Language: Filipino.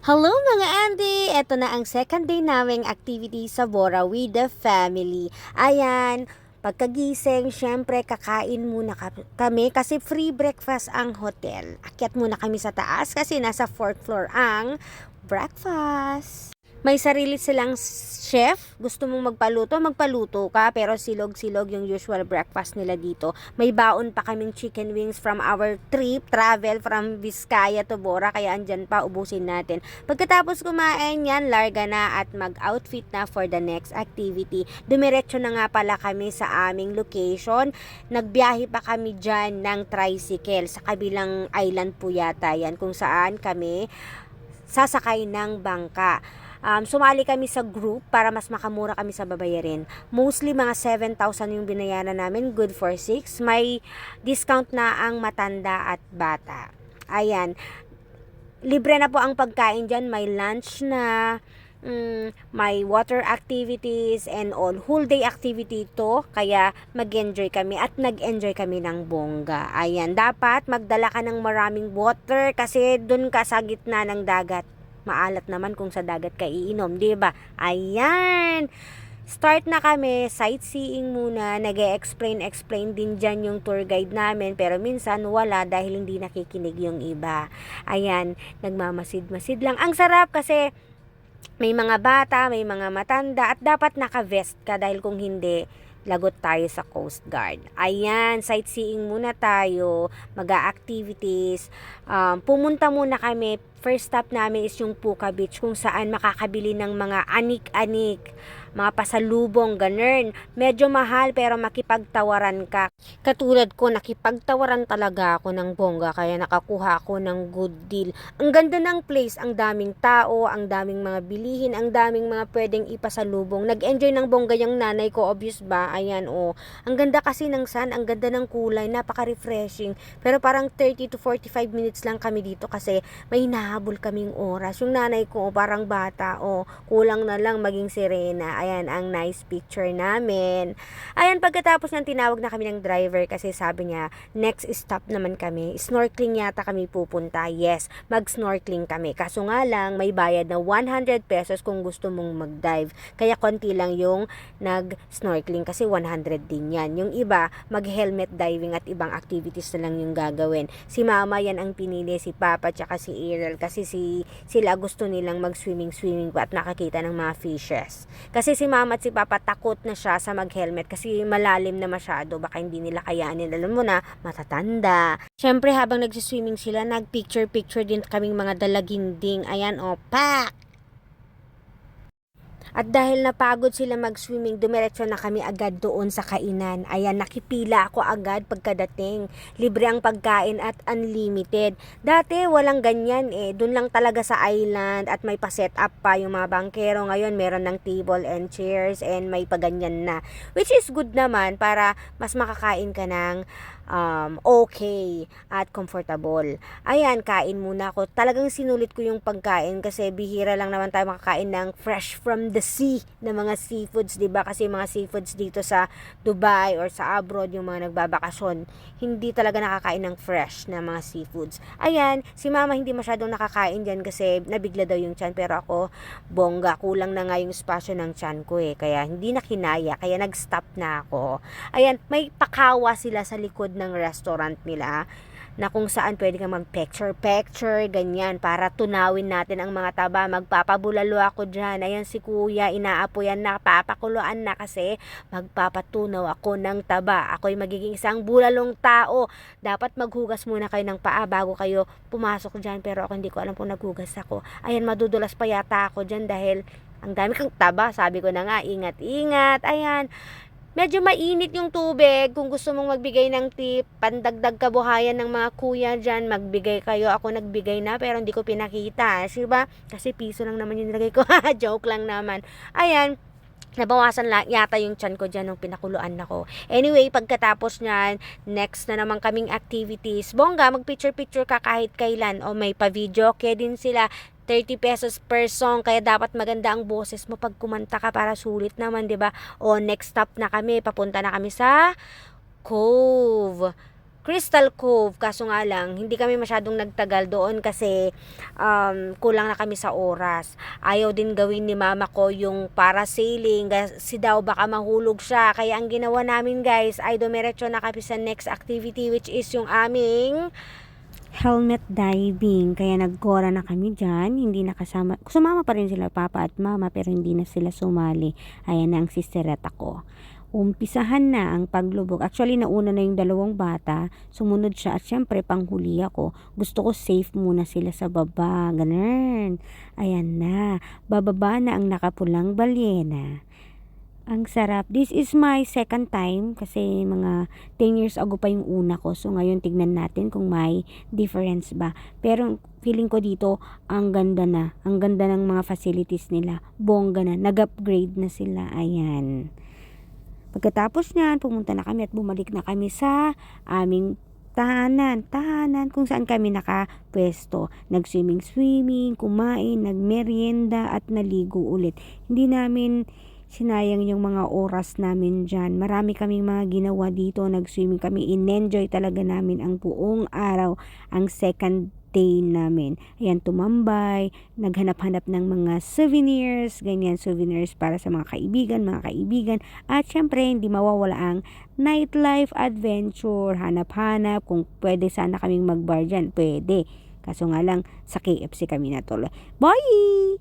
Hello mga Andy! Ito na ang second day naming activity sa Bora with the family. Ayan, pagkagising, syempre kakain muna kami kasi free breakfast ang hotel. Akyat muna kami sa taas kasi nasa 4th floor ang breakfast. May sarili silang chef. Gusto mong magpaluto ka. Pero silog-silog yung usual breakfast nila dito. May baon pa kaming chicken wings from our travel from Vizcaya to Bora. Kaya andyan pa, ubusin natin. Pagkatapos kumain yan, larga na at mag-outfit na for the next activity. Dumiretso na nga pala kami sa aming location. Nagbiyahe pa kami dyan ng tricycle. Sa kabilang island po yata yan. Kung saan kami sasakay ng bangka. Sumali kami sa group para mas makamura kami sa babayarin. Mostly mga 7,000 yung binayaran namin, good for 6. May discount na ang matanda at bata. Ayan, libre na po ang pagkain dyan, may lunch na, may water activities and all. Whole day activity to, kaya mag-enjoy kami at nag-enjoy kami ng bongga. Ayan, dapat magdala ka ng maraming water kasi dun ka sa gitna ng dagat. Maalat naman kung sa dagat ka iinom, di ba? Ayan! Start na kami, sightseeing muna, nag-explain din dyan yung tour guide namin, pero minsan wala dahil hindi nakikinig yung iba. Ayan, nagmamasid-masid lang. Ang sarap kasi may mga bata, may mga matanda, at dapat naka-vest ka dahil kung hindi, lagot tayo sa Coast Guard. Ayan, sightseeing muna tayo, mag-activities, pumunta muna kami. First stop namin is yung Puka Beach kung saan makakabili ng mga anik-anik, mga pasalubong, ganun. Medyo mahal pero makipagtawaran ka. Katulad ko, nakipagtawaran talaga ako ng bongga kaya nakakuha ako ng good deal. Ang ganda ng place, ang daming tao, ang daming mga bilihin, ang daming mga pwedeng ipasalubong. Nag-enjoy ng bongga yung nanay ko, obvious ba? Ayan, oh. Ang ganda kasi ng sun, ang ganda ng kulay, napaka-refreshing. Pero parang 30 to 45 minutes lang kami dito kasi may hinahabol kaming oras. Yung nanay ko, parang bata, kulang na lang maging sirena. Ayan, ang nice picture namin. Ayan, pagkatapos ng tinawag na kami ng driver kasi sabi niya, next stop naman kami. Snorkeling yata kami pupunta. Yes, mag-snorkeling kami. Kaso nga lang, may bayad na 100 pesos kung gusto mong mag-dive. Kaya konti lang yung nag-snorkeling kasi 100 din yan. Yung iba, mag-helmet diving at ibang activities na lang yung gagawin. Si mama yan ang pinili, si papa, tsaka si Ariel kasi sila gusto nilang mag-swimming pa at nakakita ng mga fishes. Kasi si mama at si papa takot na siya sa mag-helmet kasi malalim na masyado, baka hindi nila kayanin. Alam mo na, matatanda. Syempre habang nagsiswimming sila, nag-picture din kaming mga dalaginding. Ayan, pak! At dahil napagod sila mag-swimming, dumiretso na kami agad doon sa kainan. Ayan, nakipila ako agad pagkadating. Libre ang pagkain at unlimited. Dati walang ganyan eh. Doon lang talaga sa island at may pa-set up pa yung mga bangkero. Ngayon meron ng table and chairs and may paganyan na. Which is good naman para mas makakain ka ng okay at comfortable. Ayan, kain muna ako. Talagang sinulit ko yung pagkain kasi bihira lang naman tayo makakain ng fresh from the sea na mga seafoods, 'di ba? Kasi mga seafoods dito sa Dubai or sa abroad, yung mga nagbabakasyon, hindi talaga nakakain ng fresh na mga seafoods. Ayan, si mama hindi masyadong nakakain diyan kasi nabigla daw yung tiyan, pero ako bongga, kulang na nga yung spasyo ng tiyan ko eh. Kaya hindi na kinaya, kaya nag-stop na ako. Ayan, may pakawa sila sa likod ng restaurant nila na kung saan pwede kang mag-picture, ganyan, para tunawin natin ang mga taba. Magpapabulalo ako dyan. Ayan si kuya, inaapoyan na, papakuluan na kasi magpapatunaw ako ng taba. Ako'y magiging isang bulalong tao. Dapat maghugas muna kayo ng paa bago kayo pumasok dyan, pero ako hindi ko alam kung naghugas ako. Ayan, madudulas pa yata ako dyan dahil ang dami kang taba. Sabi ko na nga, ingat-ingat. Ayan, medyo mainit yung tubig. Kung gusto mong magbigay ng tip, pandagdag kabuhayan ng mga kuya dyan, magbigay kayo. Ako nagbigay na pero hindi ko pinakita. Diba? Kasi piso lang naman yung nilagay ko. Joke lang naman. Ayan, nabawasan lang yata yung tiyan ko dyan nung pinakuluan ako. Anyway, pagkatapos nyan, next na naman kaming activities. Bongga, mag-picture ka kahit kailan. O may pa-video, kaya din sila. 30 pesos per song, kaya dapat maganda ang boses mo pag kumanta ka para sulit naman, 'di ba? O next stop na kami, papunta na kami sa Cove. Crystal Cove. Kaso nga lang, hindi kami masyadong nagtagal doon kasi kulang na kami sa oras. Ayaw din gawin ni mama ko yung parasailing kasi daw baka mahulog siya. Kaya ang ginawa namin guys ay dumiretso na kami sa next activity, which is yung aming helmet diving. Kaya nagkora na kami dyan. Hindi nakasama. Sumama pa rin sila papa at mama pero hindi na sila sumali. Ayan na ang sistereta ko. Umpisahan na ang paglubog. Actually, nauna na yung dalawang bata. Sumunod siya at syempre panghuli ako. Gusto ko safe muna sila sa baba. Ganun. Ayan na. Bababa na ang nakapulang balyena. Ang sarap. This is my second time kasi mga 10 years ago pa yung una ko. So ngayon tignan natin kung may difference ba. Pero feeling ko dito ang ganda na. Ang ganda ng mga facilities nila. Bongga na. Nag-upgrade na sila. Ayan. Pagkatapos niyan, pumunta na kami at bumalik na kami sa aming tahanan kung saan kami nakapwesto. Nag-swimming, kumain, nagmerienda at naligo ulit. Hindi namin sinayang yung mga oras namin dyan. Marami kaming mga ginawa dito. Nag-swimming kami. In-enjoy talaga namin ang buong araw. Ang second day namin. Ayan, tumambay. Naghanap-hanap ng mga souvenirs. Ganyan, souvenirs para sa mga kaibigan. At syempre, hindi mawawala ang nightlife adventure. Hanap-hanap. Kung pwede sana kaming mag-bar dyan, pwede. Kaso nga lang, sa KFC kami natuloy. Bye!